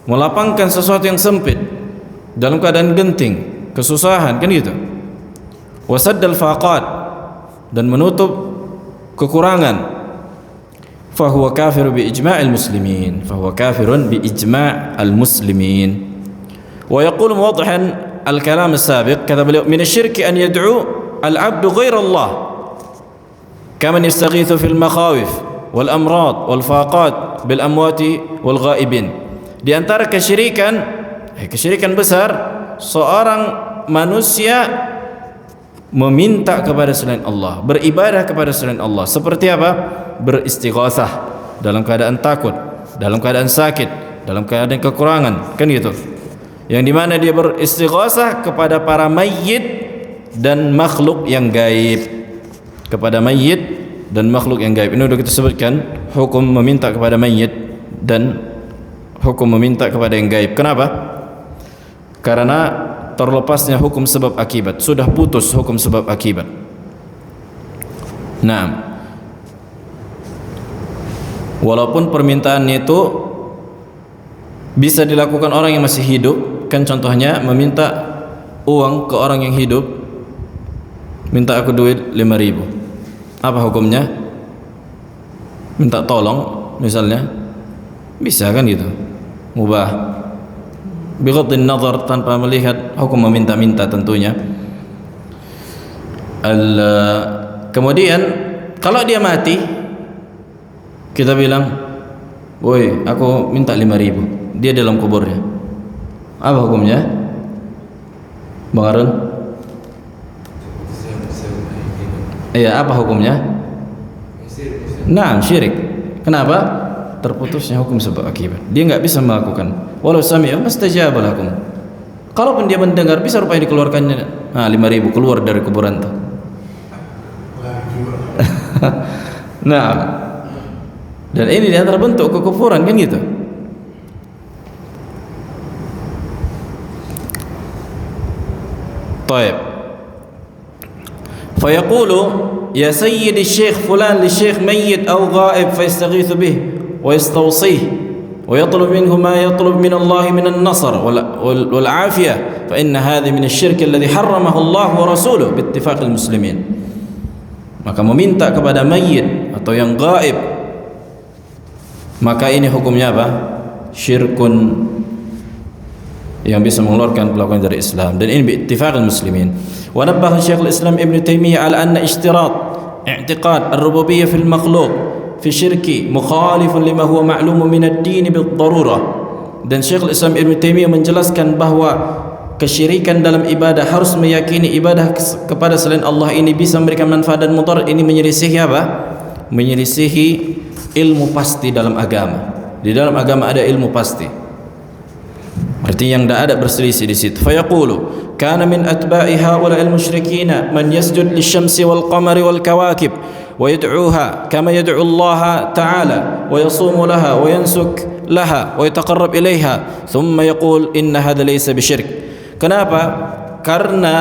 melapangkan sesuatu yang sempit dalam keadaan genting, kesusahan, kan gitu. Wa saddal faqat, dan menutup kekurangan. Fahuwa kafir bi ijma'il muslimin. Fahuwa kafirun bi ijma'al muslimin. Wa yaqulu muwaddihan al-kalam as-sabiq, kata beliau, min asy-syirki an yad'u al-'abdu ghaira Allah kaman yastaghithu fil makhawif wal amrad wal faqat bil amwati wal ghaibin. Di antara kesyirikan besar, seorang manusia meminta kepada selain Allah, beribadah kepada selain Allah. Seperti apa? Beristighatsah dalam keadaan takut, dalam keadaan sakit, dalam keadaan kekurangan, kan gitu. Yang dimana dia beristighatsah kepada para mayyit dan makhluk yang gaib, kepada mayyit dan makhluk yang gaib. Ini sudah kita sebutkan hukum meminta kepada mayyit dan hukum meminta kepada yang gaib. Kenapa? Karena terlepasnya hukum sebab akibat, sudah putus hukum sebab akibat. Nah, walaupun permintaannya itu bisa dilakukan orang yang masih hidup, kan contohnya meminta uang ke orang yang hidup, minta aku duit 5.000. Apa hukumnya? Minta tolong misalnya, bisa kan gitu, mubah, bighaddin nazar, tanpa melihat hukum meminta-minta tentunya. Kemudian kalau dia mati, kita bilang, woi, aku minta 5.000, dia dalam kuburnya, apa hukumnya, Bang Arun? Iya, apa hukumnya? Nah, syirik. Kenapa? Terputusnya hukum sebab akibat. Dia nggak bisa melakukan. Walau sami'a mastajaba lakum. Kalaupun dia mendengar, bisa rupanya dikeluarkannya 5.000 keluar dari kuburan itu. Nah, dan ini di antara bentuk kekufuran, kan gitu. Taib. فيقول يا سيد الشيخ فلان للشيخ ميت أو غائب فيستغيث به ويستوصيه ويطلب منه ما يطلب من الله من النصر والعافية فإن هذا من الشرك الذي حرمه الله ورسوله باتفاق المسلمين. maka meminta kepada mayit atau yang gaib, maka ini hukumnya apa? Syirkun yang bisa mengeluarkan pelakunya dari Islam, dan ini biittifaqil muslimin. Wa nabbaha Syekhul Islam Ibn Taimiyah ala anna ishtirat i'tiqad ar-rububiyyah fil makhluq fi syirki mukhalifun lima huwa ma'lumun min ad-din bid-darurah. Dan Syekhul Islam Ibn Taimiyah menjelaskan bahwa kesyirikan dalam ibadah, harus meyakini ibadah kepada selain Allah ini bisa memberikan manfaat dan mudarat, ini menyelisihi apa? Menyelisihi ilmu pasti dalam agama. Di dalam agama ada ilmu pasti, artinya yang tidak ada berselisih di situ. Fayaqulu kana min atba'i haula'il musyrikina man yasjud lisyamsi wal qamari wal kawakib wa yad'uha kama yad'u Allah ta'ala wa yasumu laha wa yansuk laha wa yataqarrab ilaiha thumma yaqul inna hadha laysa bisyirk. Kenapa? Karena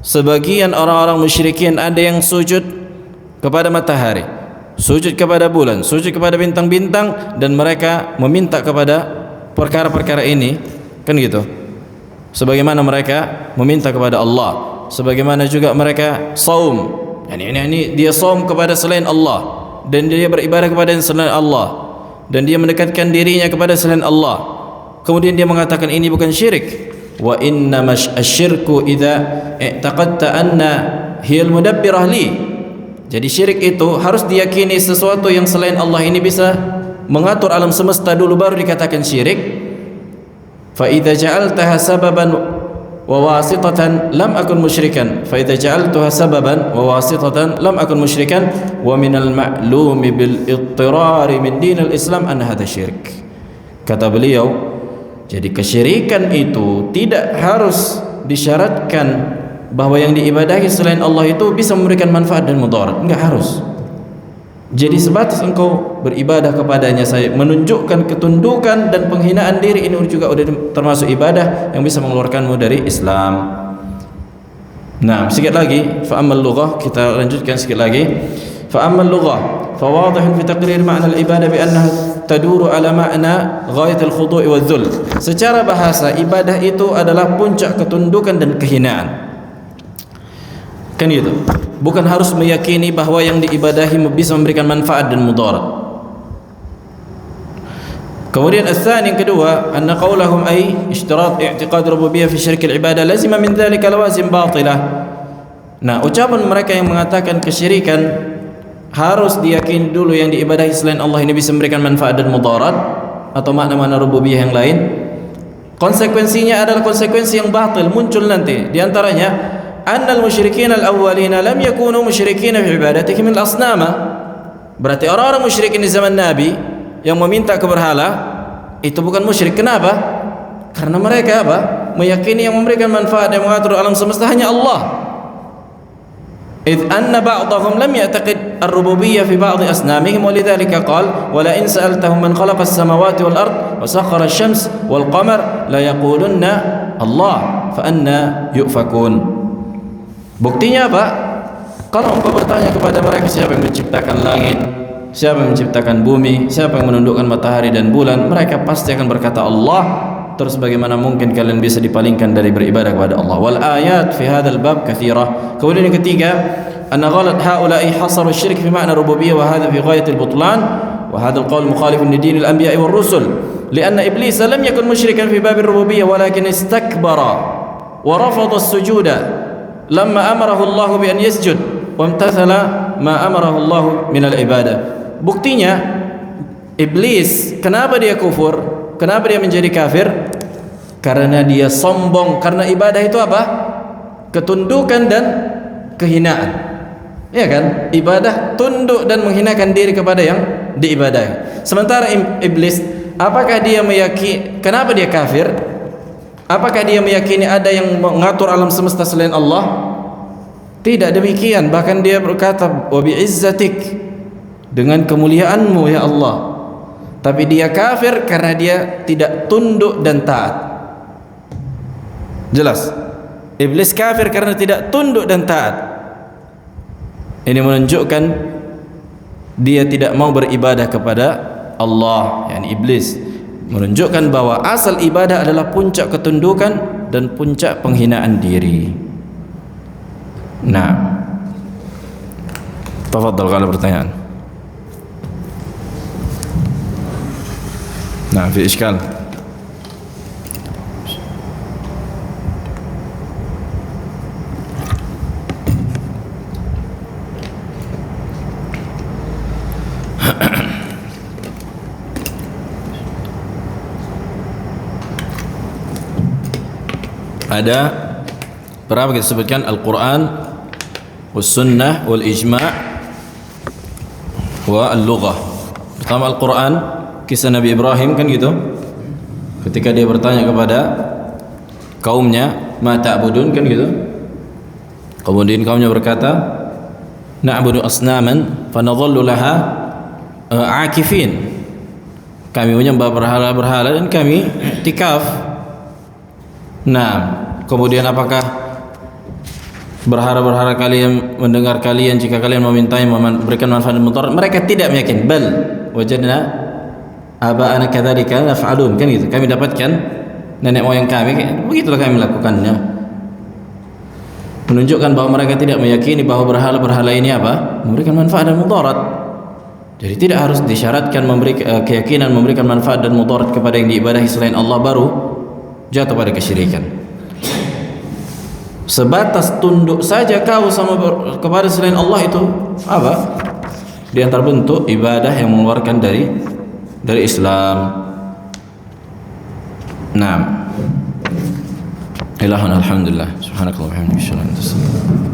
sebagian orang-orang musyrikin ada yang sujud kepada matahari, sujud kepada bulan, sujud kepada bintang-bintang, dan mereka meminta kepada perkara-perkara ini, kan gitu. Sebagaimana mereka meminta kepada Allah, sebagaimana juga mereka saum. Ini dia saum kepada selain Allah, dan dia beribadah kepada selain Allah, dan dia mendekatkan dirinya kepada selain Allah. Kemudian dia mengatakan ini bukan syirik. Wa innama asyirku idza i'taqadta anna hiya al-mudabbirah li. Jadi syirik itu harus diyakini sesuatu yang selain Allah ini bisa mengatur alam semesta dulu baru dikatakan syirik. Fa idza ja'altaha sababan wa wasitatan lam akun musyrikan. Fa idza ja'altaha sababan wa wasitatan lam akun musyrikan wa minal ma'lumi bil ittirari min dinil Islam an hadha syirik. Kata beliau, jadi kesyirikan itu tidak harus disyaratkan bahwa yang diibadahi selain Allah itu bisa memberikan manfaat dan mudarat, enggak harus. Jadi sebatas engkau beribadah kepadanya saya menunjukkan ketundukan dan penghinaan diri, ini juga sudah termasuk ibadah yang bisa mengeluarkanmu dari Islam. Nah, sedikit lagi fa ammal lughah, kita lanjutkan sedikit lagi. Fa ammal lughah fa wadih fi taqrir ma'na al-ibadah bi annaha taduru ala ma'na ghayat al-khudu' wa dhul. Secara bahasa ibadah itu adalah puncak ketundukan dan kehinaan, kan gitu. Bukan harus meyakini bahwa yang diibadahi bisa memberikan manfaat dan mudarat. Kemudian al-thani, yang kedua, anna qawlahum ay ishtirat i'tiqad rububiyyah fi syirk al-ibadah lazima min dhalika lawazim batilah. Nah, ucapan mereka yang mengatakan kesyirikan harus diyakini dulu yang diibadahi selain Allah ini bisa memberikan manfaat dan mudarat atau makna-makna rububiyah yang lain, konsekuensinya adalah konsekuensi yang batil muncul nanti. Di antaranya annal musyrikin al-awwalina lam yakunu musyrikin fi ibadatihim al-asnama. Berarti orang-orang musyrikin di zaman Nabi yang meminta ke berhala itu bukan musyrik. Kenapa? Karena mereka apa? Meyakini yang memberikan manfaat dan mengatur alam semesta hanya Allah. إذ أن بعضهم لم يعتقد الربوبية في بعض أصنامهم ولذلك قال ولئن سألتهم من خلق السماوات والأرض وسخر الشمس والقمر ليقولن الله فأنى يؤفكون. Buktinya apa? Kalau engkau bertanya kepada mereka siapa yang menciptakan langit, siapa yang menciptakan bumi, siapa yang menundukkan matahari dan bulan, mereka pasti akan berkata Allah. Terus bagaimana mungkin kalian bisa dipalingkan dari beribadah kepada Allah? Wal ayat fi hadzal bab katsirah. Kemudian yang ketiga, anna ghalat haula'i hasaru asy-syirk fi ma'na rububiyyah wa hadha fi ghayat al-butlan wa hadha al-qawl mukhalifun li din al-anbiya' war rusul lianna iblis lam yakun musyrikan fi bab ar-rububiyyah walakin istakbara wa rafada as-sujuda lamma amarahu Allah bi an yasjud wa imtathala ma amarahu Allah min al-ibadah. Buktinya iblis kenapa dia kufur? Kenapa dia menjadi kafir? Karena dia sombong. Karena ibadah itu apa? Ketundukan dan kehinaan. Ya kan? Ibadah tunduk dan menghinakan diri kepada yang diibadahi. Sementara iblis, apakah dia meyakini? Kenapa dia kafir? Apakah dia meyakini ada yang mengatur alam semesta selain Allah? Tidak demikian. Bahkan dia berkata, wa bi'izzatik, dengan kemuliaanmu ya Allah. Tapi dia kafir karena dia tidak tunduk dan taat. Jelas, iblis kafir karena tidak tunduk dan taat. Ini menunjukkan dia tidak mau beribadah kepada Allah, yakni iblis. Menunjukkan bahwa asal ibadah adalah puncak ketundukan dan puncak penghinaan diri. Nah, Tafadhal kalau pertanyaan. Nah, fi iskal. Ada berapa kita sebutkan Al-Quran, was-sunnah, wal-ijma' wa al-lughah. Pertama Al-Quran, kisah Nabi Ibrahim kan gitu. Ketika dia bertanya kepada kaumnya, ma ta'budun kan gitu. Kemudian kaumnya berkata, na'budu asnaman fa nadhallu laha akifin. Kami menyembah berhala-berhala dan kami i'tikaf. Nah, kemudian apakah berhala-berhala kalian mendengar kalian jika kalian memintanya memberikan manfaat dan mudarat? Mereka tidak meyakini. Bal wajadna aba'ana kadzalika naf'alun, kan gitu. Kami dapatkan nenek moyang kami begitulah kami melakukannya. Menunjukkan bahwa mereka tidak meyakini bahwa berhala-berhala ini apa? Memberikan manfaat dan mudarat. Jadi tidak harus disyaratkan memberikan keyakinan memberikan manfaat dan mudarat kepada yang diibadahi selain Allah baru jatuh pada kesyirikan. Sebatas tunduk saja kau sama kepada selain Allah itu apa? Di antara bentuk ibadah yang mengeluarkan dari Islam. Naam. Ilahun alhamdulillah. Subhanakallah wa bihamdika.